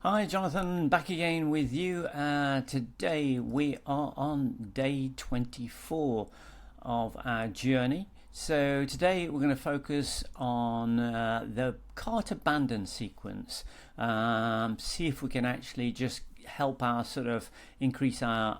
Hi, Jonathan, back again with you. Today we are on day 24 of our journey. So, today we're going to focus on the cart abandon sequence. See if we can actually just help our sort of increase our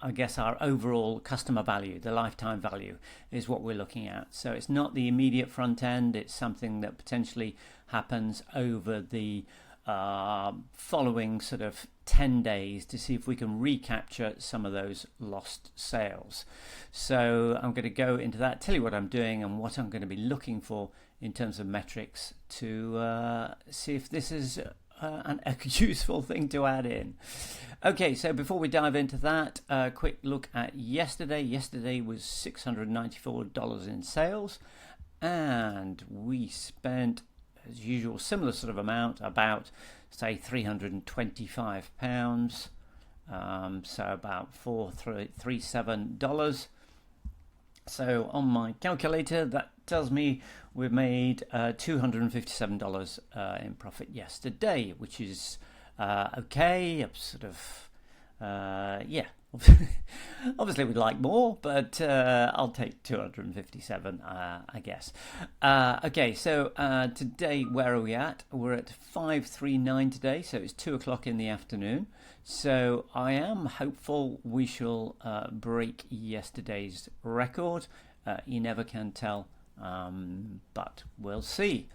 I guess our overall customer value, the lifetime value, is what we're looking at. So it's not the immediate front end, it's something that potentially happens over the following sort of 10 days to see if we can recapture some of those lost sales. So I'm going to go into that, tell you what I'm doing and what I'm going to be looking for in terms of metrics to see if this is a useful thing to add in. Okay, so before we dive into that, a quick look at yesterday. Yesterday was $694 in sales, and we spent, as usual, similar sort of amount, about say £325, so about $437. So on my calculator, that tells me we've made $257 in profit yesterday, which is okay. I'm sort of, yeah. Obviously, we'd like more, but I'll take 257, I guess. Okay, so today, where are we at? We're at 5:39 today, so it's 2 o'clock in the afternoon. So I am hopeful we shall break yesterday's record. You never can tell, but we'll see.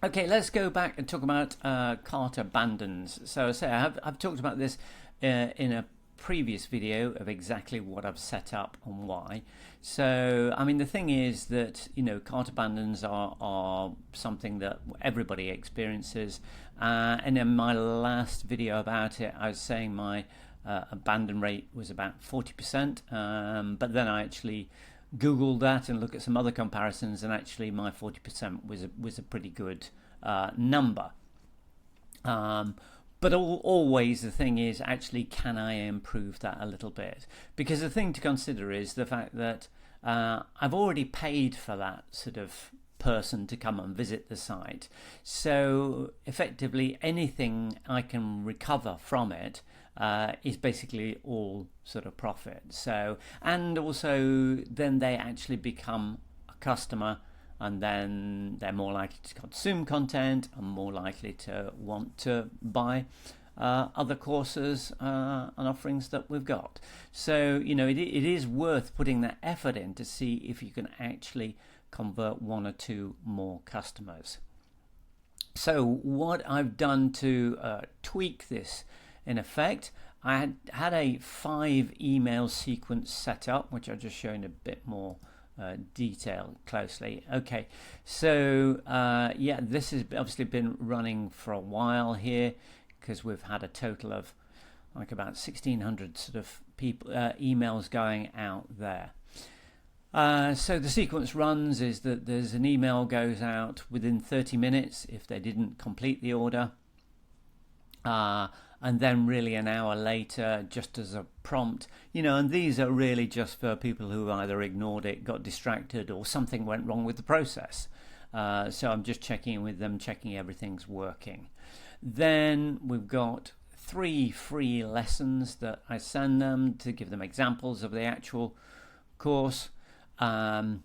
Okay, let's go back and talk about cart abandons. So I say I've talked about this in a previous video of exactly what I've set up and why. So I mean, the thing is that cart abandons are something that everybody experiences, and in my last video about it I was saying my abandon rate was about 40%, but then I actually Googled that and looked at some other comparisons, and actually my 40% was a pretty good number. But always the thing is, actually, can I improve that a little bit? Because the thing to consider is the fact that I've already paid for that sort of person to come and visit the site. So effectively, anything I can recover from it is basically all sort of profit. So, and also then they actually become a customer, and then they're more likely to consume content and more likely to want to buy other courses and offerings that we've got. So it is worth putting that effort in to see if you can actually convert one or two more customers. So what I've done to tweak this, in effect, I had a 5 email sequence set up, which I'll just show in a bit more detail closely. Okay, so yeah, this has obviously been running for a while here, because we've had a total of like about 1,600 sort of people emails going out there. So the sequence runs is that there's an email goes out within 30 minutes if they didn't complete the order, and then really an hour later, just as a prompt, and these are really just for people who either ignored it, got distracted, or something went wrong with the process. So I'm just checking in with them, checking everything's working. Then we've got 3 free lessons that I send them to give them examples of the actual course. And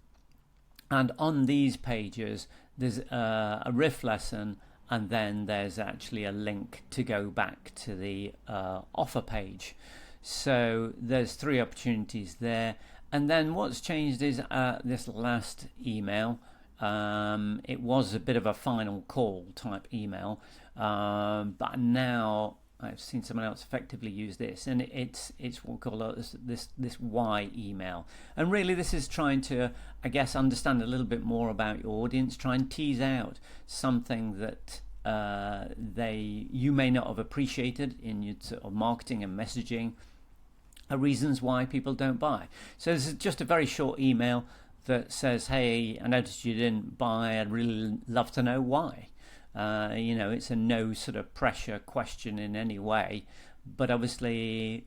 on these pages, there's a riff lesson, and then there's actually a link to go back to the offer page. So there's 3 opportunities there. And then what's changed is this last email. It was a bit of a final call type email, but now I've seen someone else effectively use this, and it's what we call this why email. And really this is trying to, I guess, understand a little bit more about your audience, try and tease out something that you may not have appreciated in your sort of marketing and messaging, reasons why people don't buy. So this is just a very short email that says, hey, I noticed you didn't buy, I'd really love to know why. It's a no sort of pressure question in any way, but obviously,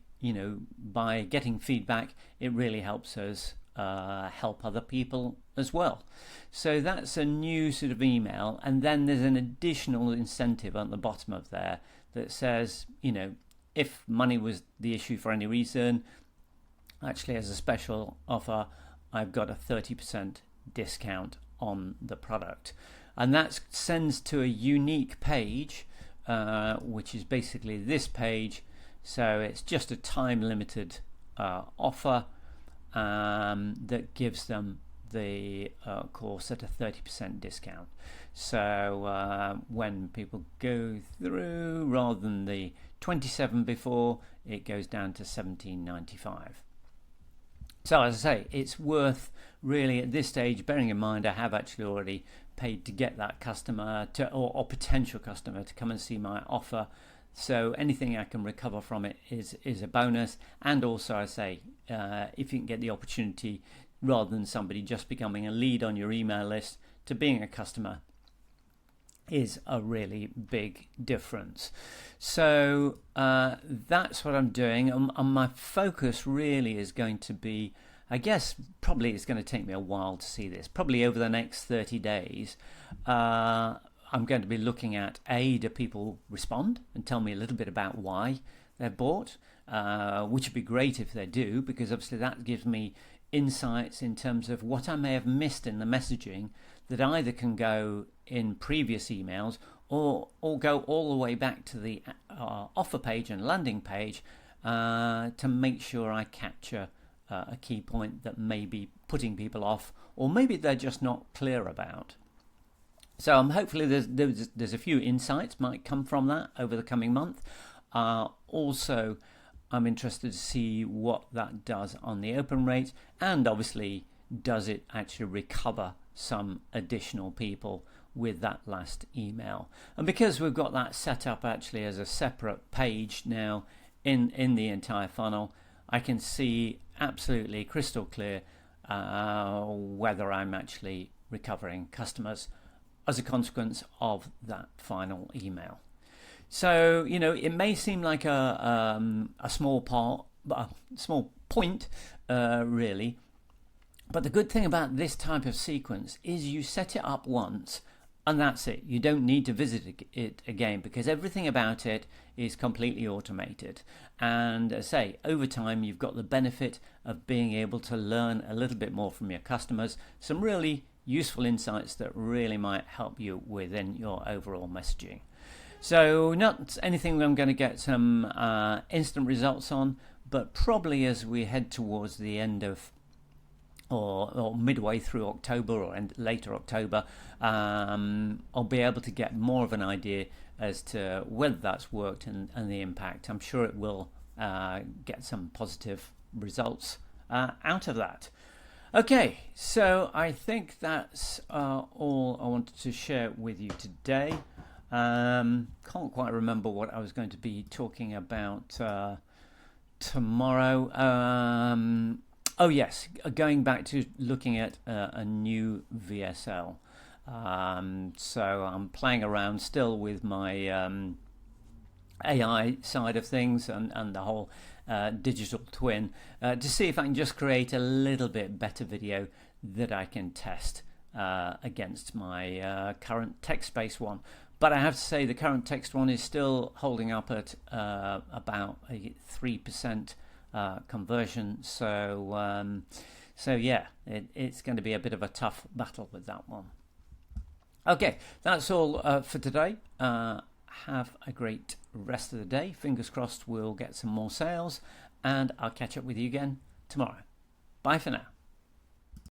by getting feedback, it really helps us help other people as well. So that's a new sort of email, and then there's an additional incentive on the bottom of there that says, if money was the issue for any reason, actually as a special offer, I've got a 30% discount on the product. And that sends to a unique page, which is basically this page. So it's just a time limited offer that gives them the course at a 30% discount. So when people go through, rather than the 27 before, it goes down to 17.95. So as I say, it's worth really at this stage, bearing in mind I have actually already paid to get that customer or potential customer to come and see my offer. So anything I can recover from it is a bonus. And also I say, if you can get the opportunity, rather than somebody just becoming a lead on your email list to being a customer, is a really big difference. So that's what I'm doing, and my focus really is going to be, I guess probably it's going to take me a while to see this, probably over the next 30 days. I'm going to be looking at, do people respond and tell me a little bit about why they've bought, which would be great if they do, because obviously that gives me insights in terms of what I may have missed in the messaging that either can go in previous emails or go all the way back to the offer page and landing page to make sure I capture a key point that may be putting people off, or maybe they're just not clear about. So hopefully there's a few insights might come from that over the coming month. Also, I'm interested to see what that does on the open rate, and obviously does it actually recover some additional people with that last email. And because we've got that set up actually as a separate page now in the entire funnel, I can see absolutely crystal clear whether I'm actually recovering customers as a consequence of that final email. So it may seem like a small point, really, but the good thing about this type of sequence is you set it up once and that's it. You don't need to visit it again, because everything about it is completely automated. And as I say, over time you've got the benefit of being able to learn a little bit more from your customers, some really useful insights that really might help you within your overall messaging. So not anything I'm going to get some instant results on, but probably as we head towards the end of or midway through October or later October, I'll be able to get more of an idea as to whether that's worked and the impact. I'm sure it will get some positive results out of that. Okay, so I think that's all I wanted to share with you today. Can't quite remember what I was going to be talking about tomorrow. Oh yes, going back to looking at a new VSL. So I'm playing around still with my AI side of things and the whole digital twin to see if I can just create a little bit better video that I can test against my current text-based one. But I have to say the current text one is still holding up at about a 3% conversion. So yeah, it's going to be a bit of a tough battle with that one. Okay, that's all for today. Have a great rest of the day. Fingers crossed we'll get some more sales, and I'll catch up with you again tomorrow. Bye for now.